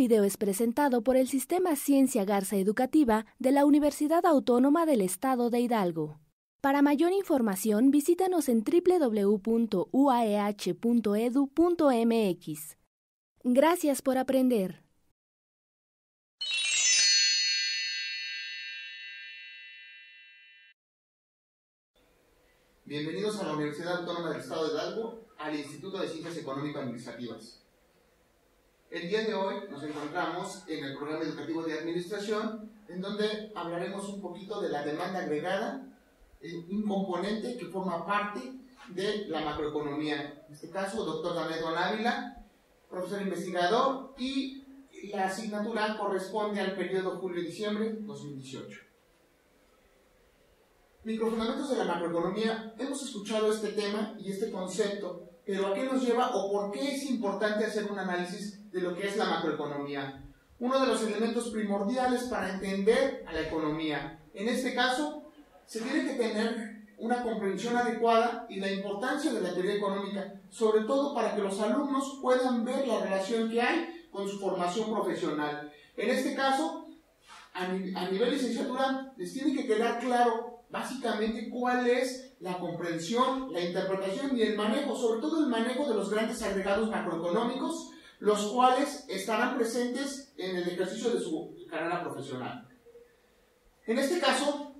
video es presentado por el Sistema Ciencia Garza Educativa de la Universidad Autónoma del Estado de Hidalgo. Para mayor información, visítanos en www.uaeh.edu.mx. Gracias por aprender. Bienvenidos a la Universidad Autónoma del Estado de Hidalgo, al Instituto de Ciencias Económico-Administrativas. El día de hoy nos encontramos en el programa educativo de administración, en donde hablaremos un poquito de la demanda agregada, un componente que forma parte de la macroeconomía. En este caso, doctor Danedo Ávila, profesor investigador, y la asignatura corresponde al periodo julio-diciembre 2018. Microfundamentos de la macroeconomía. Hemos escuchado este tema y este concepto, pero ¿a qué nos lleva o por qué es importante hacer un análisis de lo que es la macroeconomía? Uno de los elementos primordiales para entender a la economía. En este caso, se tiene que tener una comprensión adecuada y la importancia de la teoría económica, sobre todo para que los alumnos puedan ver la relación que hay con su formación profesional. En este caso, a nivel licenciatura, les tiene que quedar claro básicamente cuál es la comprensión, la interpretación y el manejo, sobre todo el manejo de los grandes agregados macroeconómicos, los cuales estarán presentes en el ejercicio de su carrera profesional. En este caso,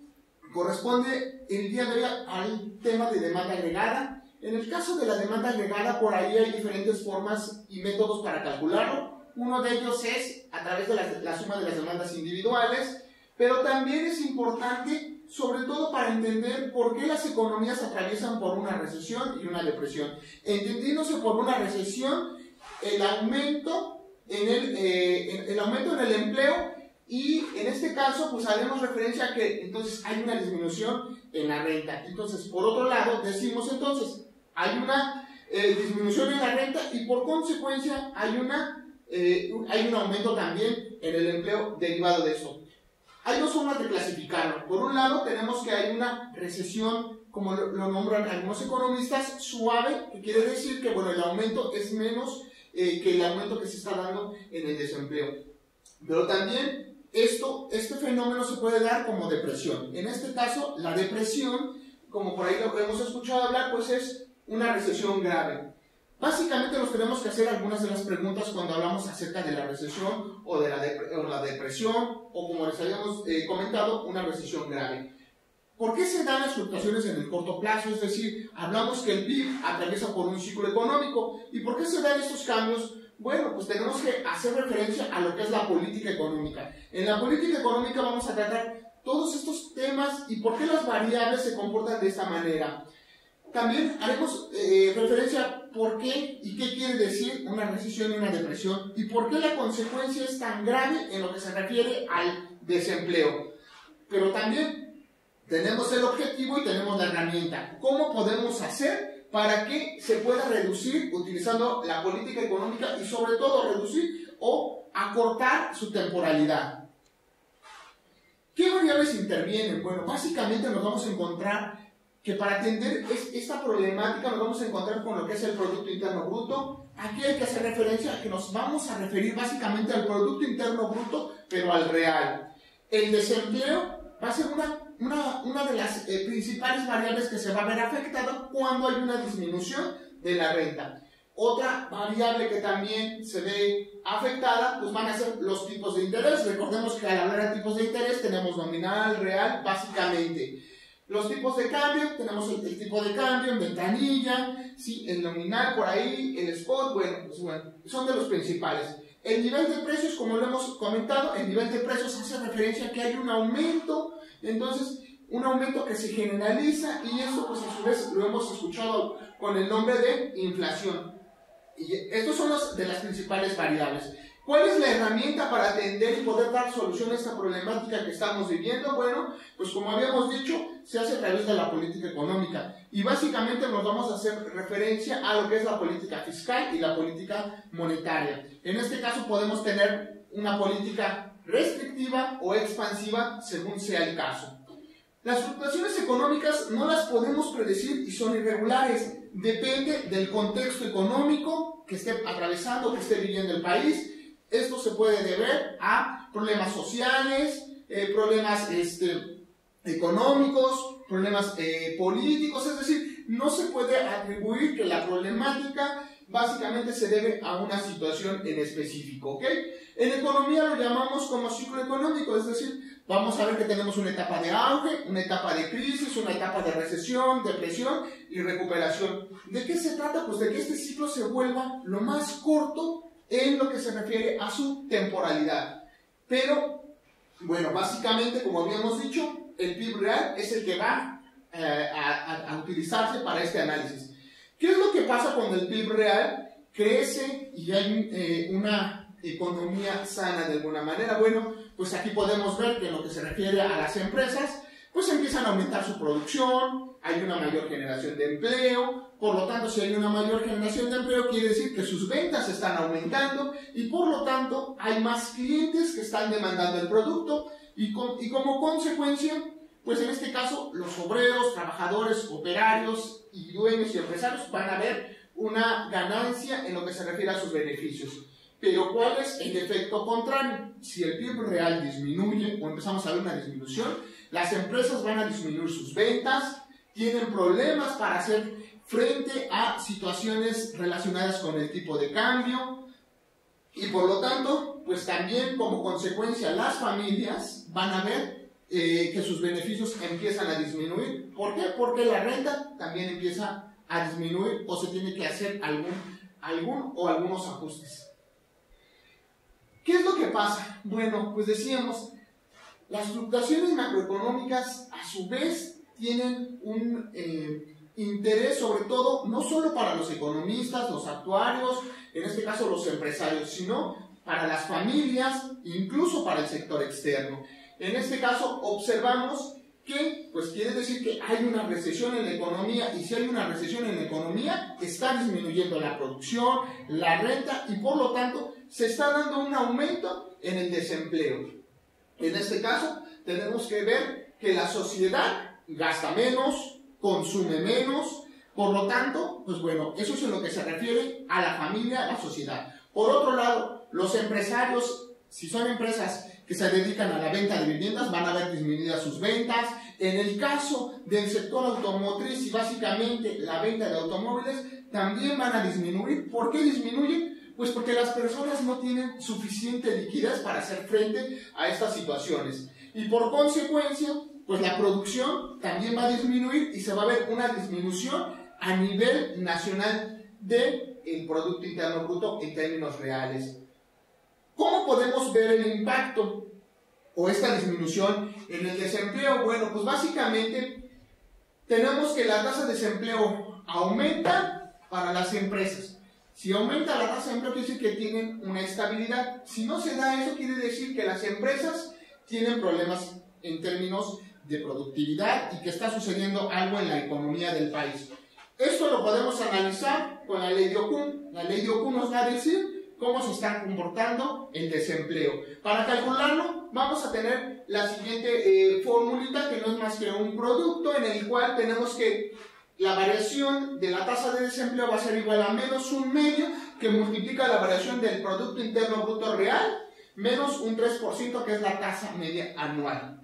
corresponde el día de hoy al tema de demanda agregada. En el caso de la demanda agregada, por ahí hay diferentes formas y métodos para calcularlo. Uno de ellos es a través de la suma de las demandas individuales, pero también es importante sobre todo para entender por qué las economías atraviesan por una recesión y una depresión. Entendiéndose por una recesión el aumento en el empleo, y en este caso pues haremos referencia a que entonces hay una disminución en la renta. Entonces, por otro lado, decimos entonces hay una disminución en la renta y por consecuencia hay un aumento también en el empleo derivado de eso. Hay dos formas de clasificarlo. Por un lado, tenemos que hay una recesión, como lo nombran algunos economistas, suave, que quiere decir que bueno, el aumento es menos que el aumento que se está dando en el desempleo. Pero también este fenómeno se puede dar como depresión. En este caso, la depresión, como por ahí lo que hemos escuchado hablar, pues es una recesión grave. Básicamente nos tenemos que hacer algunas de las preguntas cuando hablamos acerca de la recesión o de la depresión, o como les habíamos comentado, una recesión grave. ¿Por qué se dan las fluctuaciones en el corto plazo? Es decir, hablamos que el PIB atraviesa por un ciclo económico. ¿Y por qué se dan estos cambios? Bueno, pues tenemos que hacer referencia a lo que es la política económica. En la política económica vamos a tratar todos estos temas y por qué las variables se comportan de esta manera. También haremos referencia a por qué y qué quiere decir una recesión y una depresión y por qué la consecuencia es tan grave en lo que se refiere al desempleo. Pero también tenemos el objetivo y tenemos la herramienta. ¿Cómo podemos hacer para que se pueda reducir utilizando la política económica y sobre todo reducir o acortar su temporalidad? ¿Qué variables intervienen? Bueno, básicamente nos vamos a encontrar que para atender esta problemática nos vamos a encontrar con lo que es el Producto Interno Bruto. Aquí hay que hacer referencia a que nos vamos a referir básicamente al Producto Interno Bruto, pero al real. El desempleo va a ser una de las principales variables que se va a ver afectada cuando hay una disminución de la renta. Otra variable que también se ve afectada pues van a ser los tipos de interés. Recordemos que al hablar de tipos de interés tenemos nominal, real, básicamente. Los tipos de cambio, tenemos el tipo de cambio en ventanilla, ¿sí? El nominal por ahí, el spot, bueno, son de los principales. El nivel de precios, como lo hemos comentado, el nivel de precios hace referencia a que hay un aumento, entonces un aumento que se generaliza y eso pues a su vez lo hemos escuchado con el nombre de inflación. Y estos son de las principales variables. ¿Cuál es la herramienta para atender y poder dar solución a esta problemática que estamos viviendo? Bueno, pues como habíamos dicho, se hace a través de la política económica. Y básicamente nos vamos a hacer referencia a lo que es la política fiscal y la política monetaria. En este caso podemos tener una política restrictiva o expansiva según sea el caso. Las fluctuaciones económicas no las podemos predecir y son irregulares. Depende del contexto económico que esté atravesando, que esté viviendo el país. Esto se puede deber a problemas sociales, problemas económicos, problemas políticos, es decir, no se puede atribuir que la problemática básicamente se debe a una situación en específico, ¿ok? En economía lo llamamos como ciclo económico, es decir, vamos a ver que tenemos una etapa de auge, una etapa de crisis, una etapa de recesión, depresión y recuperación. ¿De qué se trata? Pues de que este ciclo se vuelva lo más corto en lo que se refiere a su temporalidad. Pero, bueno, básicamente, como habíamos dicho, el PIB real es el que va a utilizarse para este análisis. ¿Qué es lo que pasa cuando el PIB real crece y hay una economía sana de alguna manera? Bueno, pues aquí podemos ver que en lo que se refiere a las empresas, pues empiezan a aumentar su producción, hay una mayor generación de empleo, por lo tanto, si hay una mayor generación de empleo, quiere decir que sus ventas están aumentando y por lo tanto hay más clientes que están demandando el producto y como consecuencia, pues en este caso, los obreros, trabajadores, operarios y dueños y empresarios van a ver una ganancia en lo que se refiere a sus beneficios. Pero ¿cuál es el efecto contrario? Si el PIB real disminuye o empezamos a ver una disminución, las empresas van a disminuir sus ventas, tienen problemas para hacer frente a situaciones relacionadas con el tipo de cambio y por lo tanto, pues también como consecuencia las familias van a ver que sus beneficios empiezan a disminuir. ¿Por qué? Porque la renta también empieza a disminuir o se tiene que hacer algunos ajustes. ¿Qué es lo que pasa? Bueno, pues decíamos, las fluctuaciones macroeconómicas a su vez tienen un interés sobre todo, no solo para los economistas, los actuarios, en este caso los empresarios, sino para las familias, incluso para el sector externo. En este caso observamos que, pues quiere decir que hay una recesión en la economía y si hay una recesión en la economía está disminuyendo la producción, la renta y por lo tanto se está dando un aumento en el desempleo. En este caso tenemos que ver que la sociedad gasta menos, consume menos, por lo tanto, pues bueno, eso es en lo que se refiere a la familia, a la sociedad. Por otro lado, los empresarios, si son empresas que se dedican a la venta de viviendas, van a ver disminuidas sus ventas. En el caso del sector automotriz y básicamente la venta de automóviles, también van a disminuir. ¿Por qué disminuyen? Pues porque las personas no tienen suficiente liquidez para hacer frente a estas situaciones. Y por consecuencia, pues la producción también va a disminuir y se va a ver una disminución a nivel nacional del Producto Interno Bruto en términos reales. ¿Cómo podemos ver el impacto o esta disminución en el desempleo? Bueno, pues básicamente tenemos que la tasa de desempleo aumenta para las empresas. Si aumenta la tasa de empleo, quiere decir que tienen una estabilidad. Si no se da eso, quiere decir que las empresas tienen problemas en términos de productividad y que está sucediendo algo en la economía del país. Esto lo podemos analizar con la ley de Okun. La ley de Okun nos va a decir cómo se está comportando el desempleo. Para calcularlo, vamos a tener la siguiente formulita, que no es más que un producto en el cual tenemos que la variación de la tasa de desempleo va a ser igual a menos un medio, que multiplica la variación del Producto Interno Bruto real, menos un 3%, que es la tasa media anual.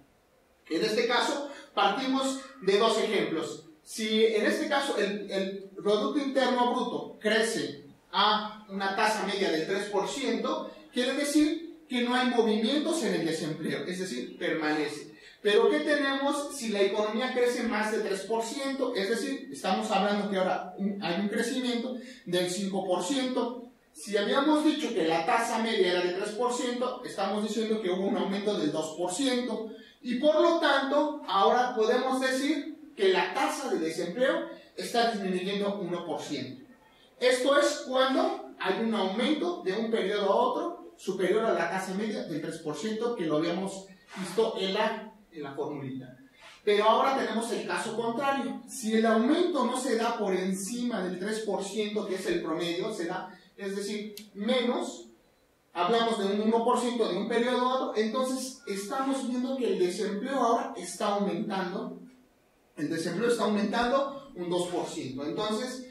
En este caso, partimos de dos ejemplos. Si en este caso el Producto Interno Bruto crece a una tasa media del 3%, quiere decir que no hay movimientos en el desempleo, es decir, permanece. Pero ¿qué tenemos si la economía crece más del 3%? Es decir, estamos hablando que ahora hay un crecimiento del 5%. Si habíamos dicho que la tasa media era del 3%, estamos diciendo que hubo un aumento del 2%. Y por lo tanto, ahora podemos decir que la tasa de desempleo está disminuyendo 1%. Esto es cuando hay un aumento de un periodo a otro superior a la tasa media del 3%, que lo habíamos visto en la formulita. Pero ahora tenemos el caso contrario. Si el aumento no se da por encima del 3%, que es el promedio, se da, es decir, menos, hablamos de un 1% de un periodo a otro, entonces estamos viendo que el desempleo ahora está aumentando. El desempleo está aumentando un 2%. Entonces,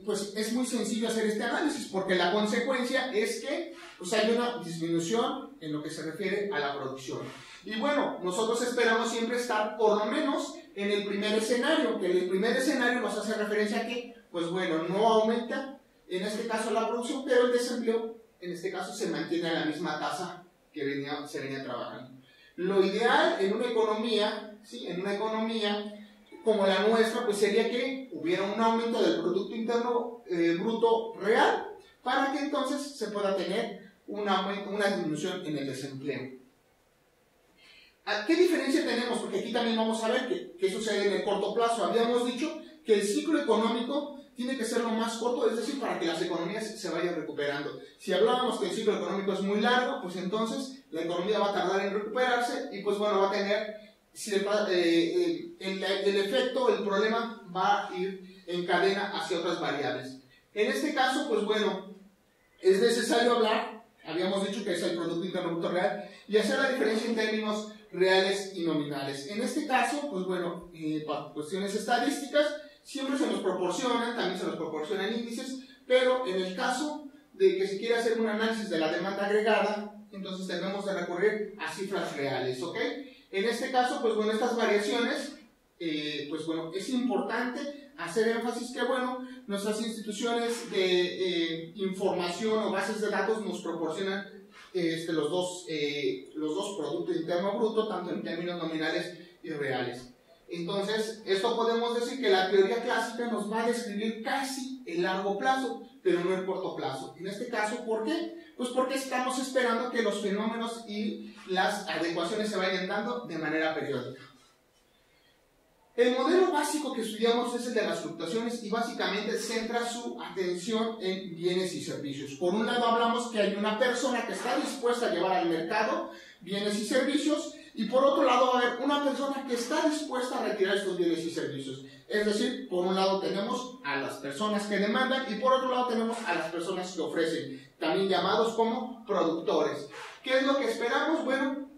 pues es muy sencillo hacer este análisis, porque la consecuencia es que pues hay una disminución en lo que se refiere a la producción. Y bueno, nosotros esperamos siempre estar por lo menos en el primer escenario, que el primer escenario nos hace referencia a que, pues bueno, no aumenta en este caso la producción, pero el desempleo en este caso se mantiene a la misma tasa que se venía trabajando. Lo ideal en una economía, ¿sí? En una economía como la nuestra, pues sería que hubiera un aumento del Producto Interno Bruto real, para que entonces se pueda tener una disminución en el desempleo. ¿Qué diferencia tenemos? Porque aquí también vamos a ver qué sucede en el corto plazo. Habíamos dicho que el ciclo económico tiene que ser lo más corto, es decir, para que las economías se vayan recuperando. Si hablábamos que el ciclo económico es muy largo, pues entonces la economía va a tardar en recuperarse y pues bueno, va a tener el efecto, el problema va a ir en cadena hacia otras variables. En este caso, pues bueno, es necesario hablar, habíamos dicho que es el Producto Interno Bruto Real, y hacer la diferencia en términos reales y nominales. En este caso, pues bueno, para cuestiones estadísticas, siempre se nos proporcionan, también se nos proporcionan índices, pero en el caso de que se quiera hacer un análisis de la demanda agregada, entonces tenemos de recurrir a cifras reales, ¿ok? En este caso, pues bueno, estas variaciones, pues bueno, es importante hacer énfasis que, bueno, nuestras instituciones de información o bases de datos nos proporcionan los dos Productos Interno Bruto, tanto en términos nominales y reales. Entonces, esto podemos decir que la teoría clásica nos va a describir casi el largo plazo, pero no el corto plazo. En este caso, ¿por qué? Pues porque estamos esperando que los fenómenos y las adecuaciones se vayan dando de manera periódica. El modelo básico que estudiamos es el de las fluctuaciones y básicamente centra su atención en bienes y servicios. Por un lado hablamos que hay una persona que está dispuesta a llevar al mercado bienes y servicios, y por otro lado va a haber una persona que está dispuesta a retirar estos bienes y servicios. Es decir, por un lado tenemos a las personas que demandan y por otro lado tenemos a las personas que ofrecen, también llamados como productores. ¿Qué es lo que esperamos? Bueno,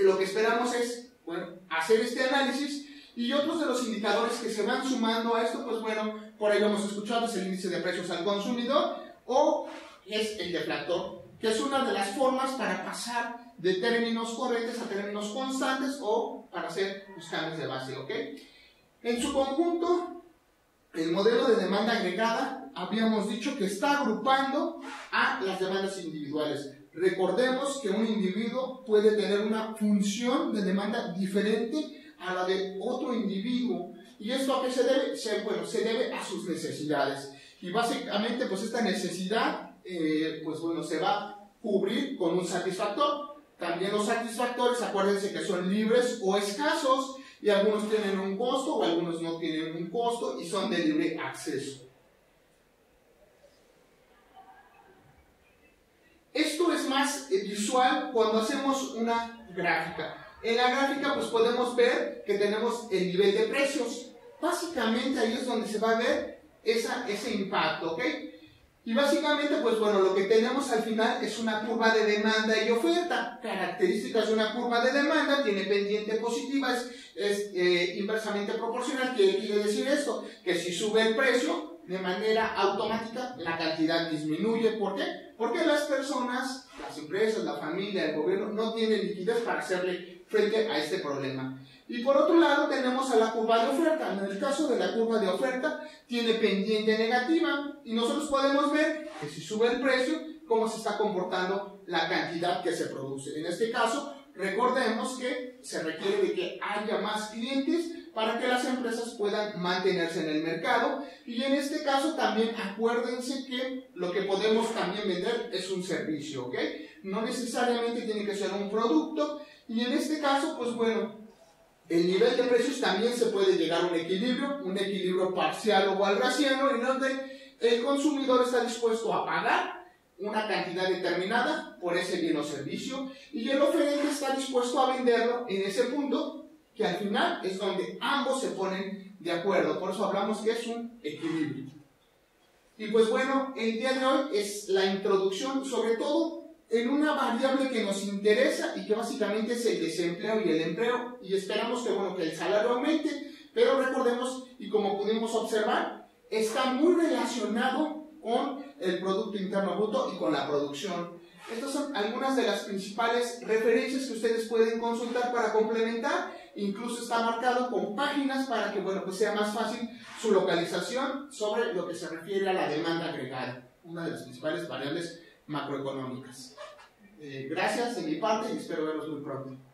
lo que esperamos es, bueno, hacer este análisis, y otros de los indicadores que se van sumando a esto, pues bueno, por ahí lo hemos escuchado, es el índice de precios al consumidor o es el deflactor, que es una de las formas para pasar de términos corrientes a términos constantes o para hacer los cambios de base, ¿ok? En su conjunto, el modelo de demanda agregada, habíamos dicho que está agrupando a las demandas individuales. Recordemos que un individuo puede tener una función de demanda diferente a la de otro individuo. ¿Y esto a qué se debe? Se debe a sus necesidades. Y básicamente, pues esta necesidad, pues bueno, se va a cubrir con un satisfactor. También los satisfactores, acuérdense que son libres o escasos, y algunos tienen un costo o algunos no tienen un costo y son de libre acceso. Esto es más visual cuando hacemos una gráfica. En la gráfica pues podemos ver que tenemos el nivel de precios. Básicamente ahí es donde se va a ver ese impacto, ¿ok? Y básicamente pues bueno, lo que tenemos al final es una curva de demanda y oferta. Características de una curva de demanda: tiene pendiente positiva, es inversamente proporcional. ¿Qué quiere decir esto? Que si sube el precio, de manera automática la cantidad disminuye. ¿Por qué? Porque las personas, las empresas, la familia, el gobierno no tienen liquidez para hacerle frente a este problema. Y por otro lado tenemos a la curva de oferta. En el caso de la curva de oferta tiene pendiente negativa y nosotros podemos ver que si sube el precio, cómo se está comportando la cantidad que se produce. En este caso, recordemos que se requiere de que haya más clientes para que las empresas puedan mantenerse en el mercado, y en este caso también acuérdense que lo que podemos también vender es un servicio, ¿ok? No necesariamente tiene que ser un producto, y en este caso, pues bueno, el nivel de precios también se puede llegar a un equilibrio parcial o walrasiano, en donde el consumidor está dispuesto a pagar una cantidad determinada por ese bien o servicio, y el oferente está dispuesto a venderlo en ese punto, que al final es donde ambos se ponen de acuerdo. Por eso hablamos que es un equilibrio. Y pues bueno, el día de hoy es la introducción, sobre todo en una variable que nos interesa y que básicamente es el desempleo y el empleo, y esperamos que, bueno, que el salario aumente, pero recordemos, y como pudimos observar, está muy relacionado con el Producto Interno Bruto y con la producción. Estas son algunas de las principales referencias que ustedes pueden consultar para complementar. Incluso está marcado con páginas para que pues sea más fácil su localización sobre lo que se refiere a la demanda agregada, una de las principales variables macroeconómicas. Gracias de mi parte y espero verlos muy pronto.